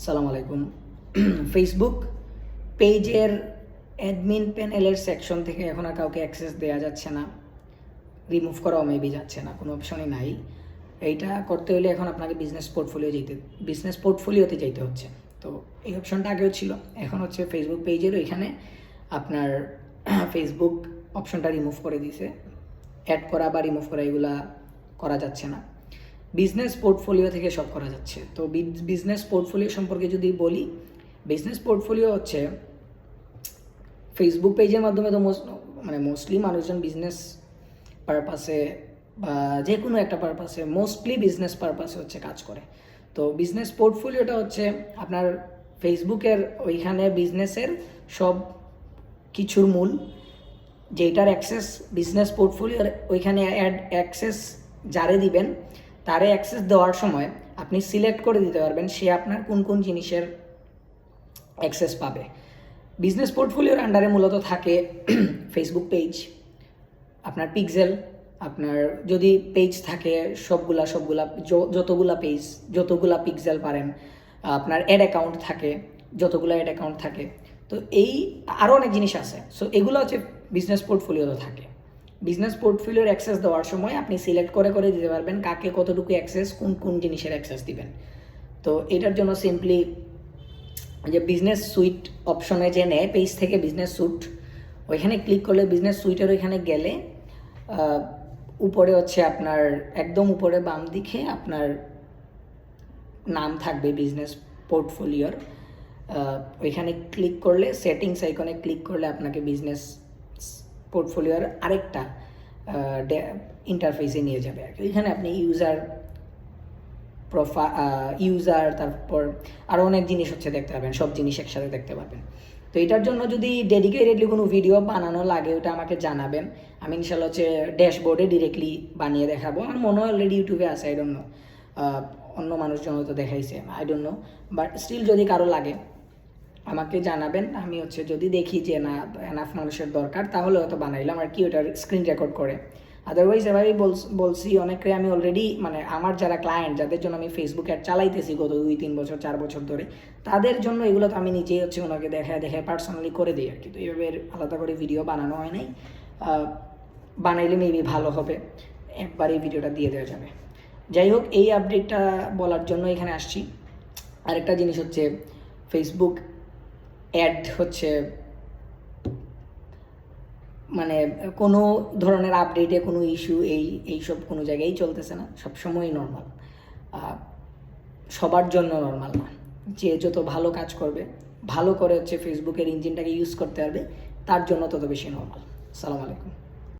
সালাম আলাইকুম। ফেসবুক পেজের অ্যাডমিন প্যানেলের সেকশন থেকে এখন আর কাউকে অ্যাক্সেস দেওয়া যাচ্ছে না, রিমুভ করাও মেবি যাচ্ছে না, কোনো অপশনই নাই। এইটা করতে হলে এখন আপনাকে বিজনেস পোর্টফোলিওতে যেতে হচ্ছে। তো এই অপশনটা আগেও ছিল, এখন হচ্ছে ফেসবুক পেজেরও এখানে আপনার ফেসবুক অপশনটা রিমুভ করে দিয়েছে। অ্যাড করা বা রিমুভ করা এগুলা করা যাচ্ছে না, বিজনেস পোর্টফোলিও থেকে সব করা যাচ্ছে। তো বিজনেস পোর্টফোলিও সম্পর্কে যদি বলি, বিজনেস পোর্টফোলিও হচ্ছে ফেসবুক পেজের মাধ্যমে তো মোস্টলি মানুষজন বিজনেস পারপাসে বা যে কোনো একটা পারপাসে, মোস্টলি বিজনেস পারপাসে হচ্ছে কাজ করে। তো বিজনেস পোর্টফোলিওটা হচ্ছে আপনার ফেসবুকের ওইখানে বিজনেসের সব কিছুর মূল, যেটার অ্যাক্সেস বিজনেস পোর্টফোলিওর ওইখানে অ্যাক্সেস যারে দিবেন তারে অ্যাক্সেস দেওয়ার সময় আপনি সিলেক্ট করে দিতে পারবেন সে আপনার কোন কোন জিনিসের অ্যাক্সেস পাবে। বিজনেস পোর্টফোলিওর আন্ডারে মূলত থাকে ফেসবুক পেজ, আপনার পিক্সেল, আপনার যদি পেজ থাকে সবগুলা যতগুলা পিক্সেল পারেন, আপনার অ্যাড অ্যাকাউন্ট থাকে যতগুলো অ্যাড অ্যাকাউন্ট থাকে। তো এই আরও অনেক জিনিস আছে। সো এগুলো হচ্ছে বিজনেস পোর্টফোলিওতে থাকে। বিজনেস পোর্টফোলিওর অ্যাক্সেস দেওয়ার সময় আপনি সিলেক্ট করে করে দিতে পারবেন কাকে কতটুকু অ্যাক্সেস, কোন কোন জিনিসের অ্যাক্সেস দিবেন। তো এটার জন্য সিম্পলি যে বিজনেস সুইট অপশনে যে নেয় পেজ থেকে বিজনেস সুইট, ওইখানে ক্লিক করলে বিজনেস সুইটের ওইখানে গেলে উপরে হচ্ছে আপনার একদম উপরে বাম দিকে আপনার নাম থাকবে বিজনেস পোর্টফোলিওর। ওইখানে ক্লিক করলে সেটিংস আইকনে ক্লিক করলে আপনাকে বিজনেস পোর্টফোলিওর আরেকটা ইন্টারফেসে নিয়ে যাবে আর কি। ওইখানে আপনি ইউজার তারপর আরও অনেক জিনিস হচ্ছে দেখতে পারবেন, সব জিনিস একসাথে দেখতে পারবেন। তো এটার জন্য যদি ডেডিকেটেডলি কোনো ভিডিও বানানো লাগে ওটা আমাকে জানাবেন, আমি ইনশাল্লাহ হচ্ছে ড্যাশবোর্ডে ডিরেক্টলি বানিয়ে দেখাবো। আমার মনে হয় অলরেডি ইউটিউবে আছে, আই ডোন্ট নো, অন্য মানুষজন হয়তো দেখাইছে, I don't know, but still যদি কারো লাগে আমাকে জানাবেন। আমি হচ্ছে যদি দেখি যে না এনাফ মানুষের দরকার তাহলে হয়তো বানাইলাম আর কি, ওটার স্ক্রিন রেকর্ড করে। আদারওয়াইজ এভাবেই বলছি অনেকে, আমি অলরেডি আমার যারা ক্লায়েন্ট যাদের জন্য আমি ফেসবুক অ্যাড চালাইতেছি গত 2-3 বছর 4 বছর ধরে, তাদের জন্য এগুলো তো আমি নিজেই হচ্ছে ওনাকে দেখে পার্সোনালি করে দিই আর কি। তো এইভাবে আলাদা করে ভিডিও বানানো হয় নাই, বানাইলে মেবি ভালো হবে, একবার এই ভিডিওটা দিয়ে দেওয়া যাবে। যাই হোক, এই আপডেটটা বলার জন্য এখানে আসছি। আরেকটা জিনিস হচ্ছে ফেসবুক অ্যাড হচ্ছে কোনো ধরনের আপডেটে কোনো ইস্যু এইসব কোনো জায়গায় চলতেছে না, সবসময়ই নর্মাল, সবার জন্য নর্মাল না। যে যত ভালো কাজ করবে, ভালো করে হচ্ছে ফেসবুকের ইঞ্জিনটাকে ইউজ করতে পারবে, তার জন্য তত বেশি নর্মাল। আসসালামু আলাইকুম।